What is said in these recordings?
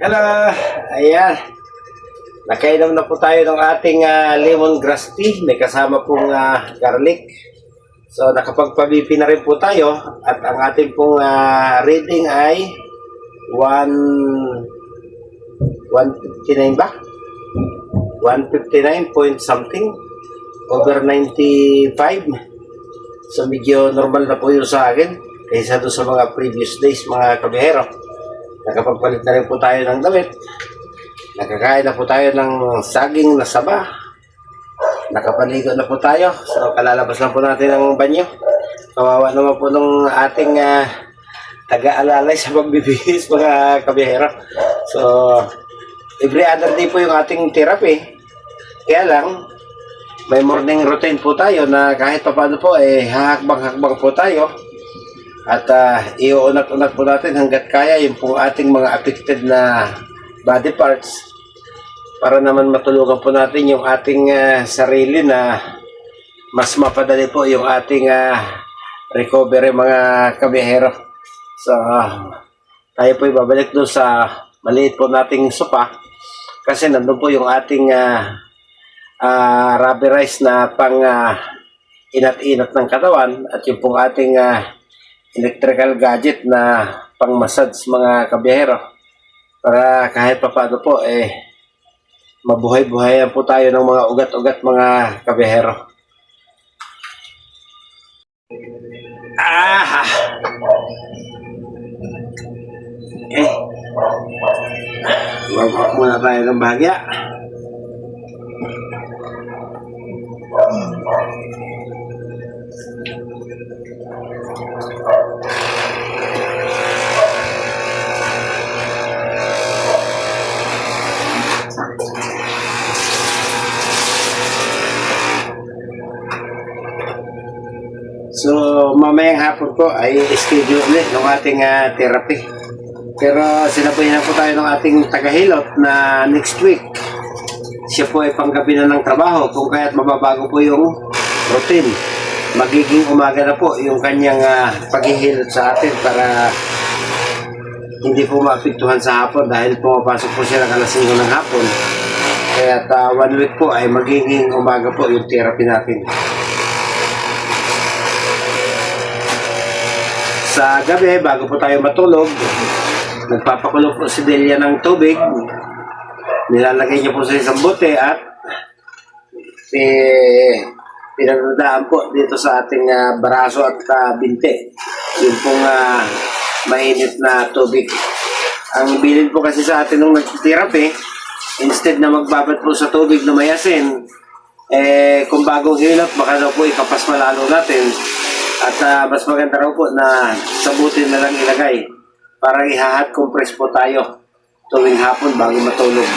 Hello! Ayan. Nakainom na po tayo ng ating lemongrass tea. May kasama pong garlic. So, nakapagpabipi na rin po tayo. At ang ating pong reading ay 159 ba? 159 point something. Over 95. So, medyo normal na po yun sa akin. Kaysa doon sa mga previous days, mga kabihero. Nakapagpalit na rin po tayo ng damit. Nakakain na po tayo ng saging na saba. Nakapaligo na po tayo. So, kalalabas lang po natin ang banyo. Kawawa naman po ng ating taga-alalay sa pagbibihis, mga kabihero. So, every other day po yung ating therapy. Kaya lang, may morning routine po tayo na kahit pa paano po, hahakbang-hakbang po tayo. At iuunat-unat po natin hanggat kaya yung pong ating mga affected na body parts para naman matulungan po natin yung ating sarili na mas mapadali po yung ating recovery, mga kabihero. So, tayo po ibabalik doon sa maliit po nating sopa kasi nandun po yung ating rubberized na pang inat-inat ng katawan at yung pong ating electrical gadget na pang massage, mga kabiyahero, para kahit pa paano po mabuhay-buhayan po tayo ng mga ugat-ugat, mga kabiyahero. Okay, wag muna tayo ng bahagya. So, mamayang hapon po ay schedule ulit ng ating therapy. Pero sinabayan po tayo ng ating tagahilot na next week. Siya po ay panggabi na ng trabaho kung kaya't mababago po yung routine. Magiging umaga na po yung kanyang paghihilot sa atin para hindi po maapektuhan sa hapon dahil pumapasok po siya ng alas 5 ng hapon. Kaya't 1 week po ay magiging umaga po yung therapy natin. Sa gabi, bago po tayo matulog, nagpapakulo po si Delia ng tubig. Nilalagay niya po sa isang bote at pinagdadaan po dito sa ating baraso at binte. Yung pong mainit na tubig. Ang bilin po kasi sa atin nung nag-therapy, instead na magbabad po sa tubig na may asin, kung bagong hilot, baka daw po ikapas malalo natin. At mas maganda raw po na sa buti na lang ilagay para i-hot compress po tayo tuwing hapon bago matulog.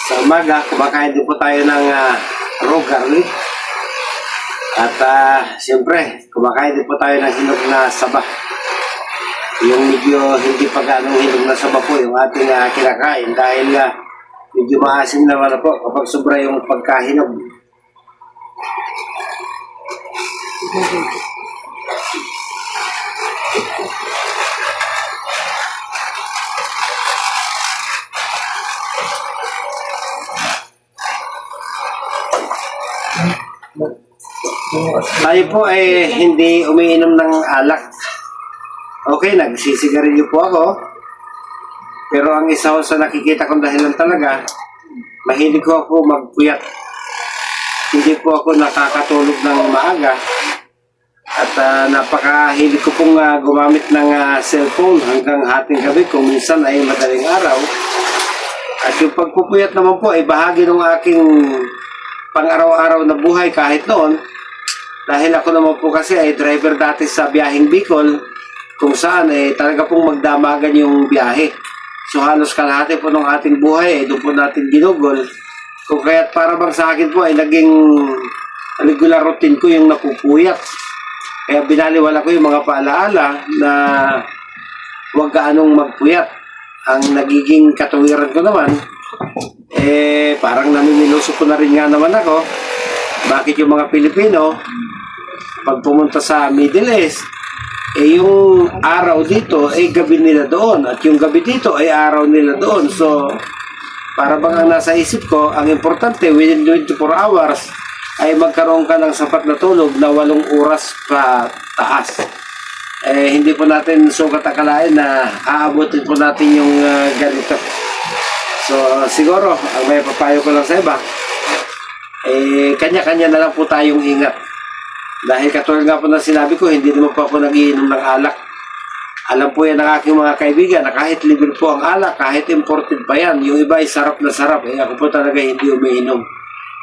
Sa umaga, kumakain din po tayo ng raw garlic. At siyempre, kumakain din po tayo ng hinog na saba. Yung medyo hindi pa ganong hinog na saba po yung ating kinakain dahil medyo maasim naman na po kapag sobra yung pagkahinog. Tayo po ay hindi umiinom ng alak. Okay, nagsisigarilyo po ako. Pero ang isa ko sa nakikita kong dahilan talaga, mahilig ko ako magpuyat. Hindi po ako nakakatulog ng maaga. At napakahilig ko pong gumamit ng cellphone hanggang hating gabi kung minsan ay madaling araw. At yung pagpupuyat naman po ay bahagi ng aking pang-araw-araw na buhay kahit noon. Dahil ako naman po kasi ay driver dati sa biyaheng Bicol, kung saan talaga pong magdamagan yung biyahe. So halos kalahati po ng ating buhay ay doon po natin ginugol. Kung kaya't para bang sa akin po ay naging regular routine ko yung napupuyat. Kaya binaliwala ko yung mga paalaala na huwag gaanong magpuyat. Ang nagiging katuwiran ko naman, parang namimiloso ko na rin nga naman ako. Bakit yung mga Pilipino, pag pumunta sa Middle East, yung araw dito ay gabi nila doon. At yung gabi dito ay araw nila doon. So, para bang ang nasa isip ko, ang importante, within 24 hours, ay magkaroon ka ng sapat na tulog na 8 oras pa taas. Hindi po natin sukat akalain na aabutin po natin yung ganito. So, siguro, ang may papayo ko lang sa iba, kanya-kanya na lang po tayong ingat. Dahil katulad nga po na sinabi ko, hindi naman po ako nagiinom ng alak. Alam po yan ng aking mga kaibigan na kahit libre po ang alak, kahit imported pa yan, yung iba ay sarap na sarap. Ako po talaga hindi umiinom.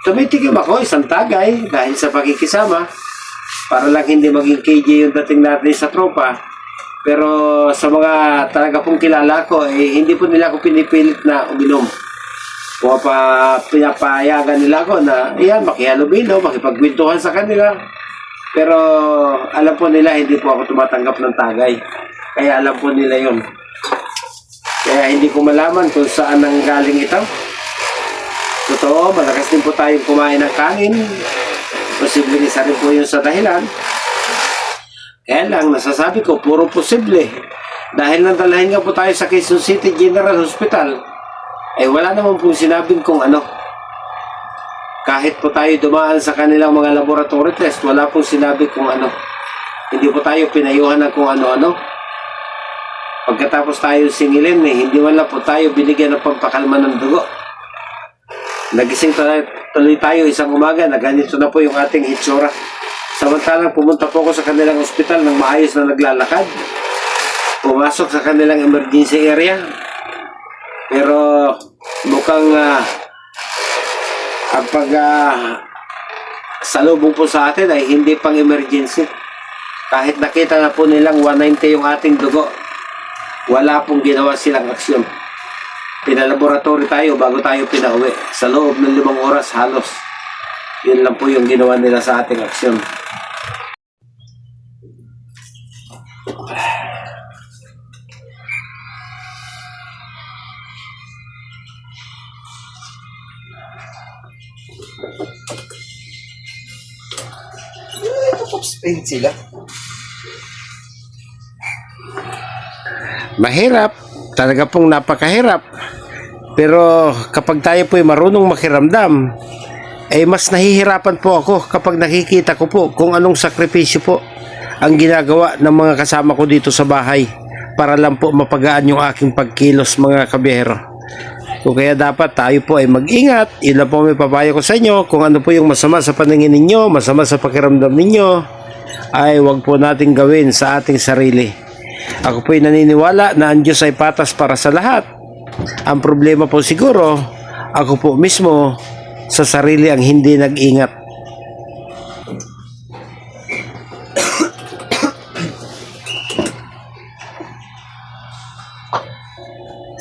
Tumitikim ako isang tagay dahil sa pakikisama para lang hindi maging KJ yung dating natin sa tropa. Pero sa mga talaga pong kilala ko, hindi po nila ako pinipilit na uminom. Pinapayagan nila ako na makihalubilo, makipagkwentuhan sa kanila. Pero alam po nila hindi po ako tumatanggap ng tagay. Kaya alam po nila yon. Kaya hindi ko malaman kung saan nang galing ito. Totoo, malakas din po tayong kumain ng kanin. Posible isa rin po yun sa dahilan. Kaya lang, nasasabi ko, puro posible. Dahil nandalahin nga po tayo sa Quezon City General Hospital, wala naman pong sinabing kung ano. Kahit po tayo dumaan sa kanilang mga laboratory test, wala pong sinabi kung ano. Hindi po tayo pinayuhan ng kung ano-ano. Pagkatapos tayo singilin, hindi wala po tayo binigyan ng pampakalma ng dugo. Nagising tuloy tayo isang umaga na ganito na po yung ating hitsura. Samantalang pumunta po ako sa kanilang ospital ng maayos na naglalakad. Pumasok sa kanilang emergency area. Pero mukhang ang salubong po sa atin ay hindi pang emergency. Kahit nakita na po nilang 190 yung ating dugo, wala pong ginawa silang aksyon. Pinalaboratory tayo bago tayo pinauwi. Sa loob ng 5 oras halos. Yun lang po yung ginawa nila sa ating aksyon. Spain sila. Mahirap. Talaga pong napakahirap. Pero kapag tayo po'y marunong makiramdam, mas nahihirapan po ako kapag nakikita ko po kung anong sakripisyo po ang ginagawa ng mga kasama ko dito sa bahay para lang po mapagaan yung aking pagkilos, mga kabiyero. So kaya dapat tayo po ay mag-ingat. Yun lang po may papayo ko sa inyo. Kung ano po yung masama sa paningin ninyo, masama sa pakiramdam ninyo, ay wag po natin gawin sa ating sarili. Ako po'y naniniwala na ang Diyos ay patas para sa lahat. Ang problema po siguro, ako po mismo sa sarili ang hindi nag-ingat.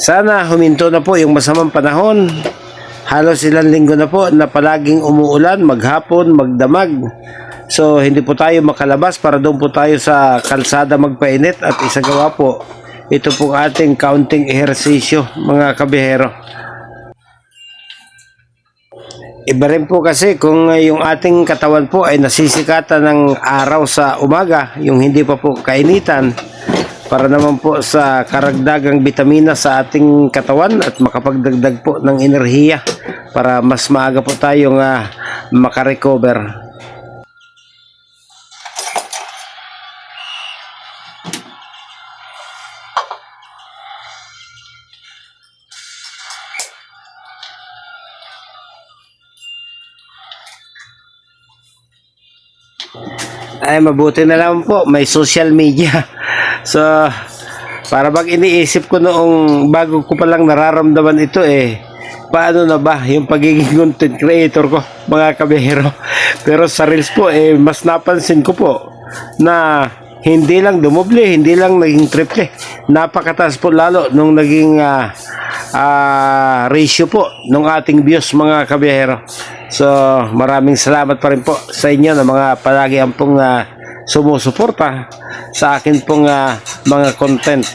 Sana huminto na po yung masamang panahon. Halos ilang linggo na po na palaging umuulan, maghapon, magdamag. So hindi po tayo makalabas para doon po tayo sa kalsada magpainit at isagawa po ito pong ating counting ehersisyo, mga kabihero. Iba rin po kasi kung yung ating katawan po ay nasisikatan ng araw sa umaga, yung hindi pa po kainitan, para naman po sa karagdagang bitamina sa ating katawan at makapagdagdag po ng enerhiya para mas maaga po tayong makarecover. Ay mabuti na lang po may social media. So para bang iniisip ko noong bago ko pa lang nararamdaman ito paano na ba yung pagiging content creator ko, mga kabihero. Pero sa Reels po, mas napansin ko po na hindi lang dumoble, hindi lang naging triple. Napakataas po lalo nung naging ratio po nung ating views, mga kabihero. So, maraming salamat pa rin po sa inyo na mga palagi ang pong sumusuporta sa akin pong mga content.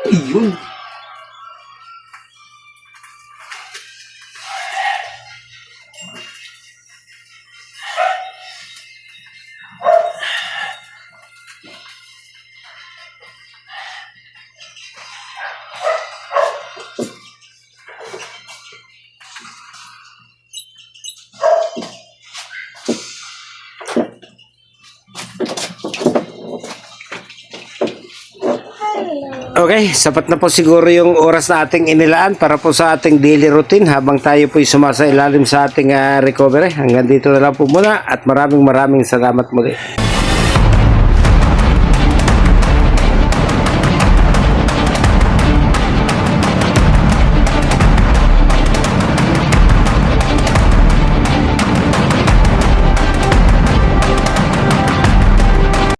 Ayun. Okay, sapat na po siguro yung oras na ating inilaan para po sa ating daily routine habang tayo po'y sumasailalim sa ating recovery. Hanggang dito na lang po muna at maraming salamat muli.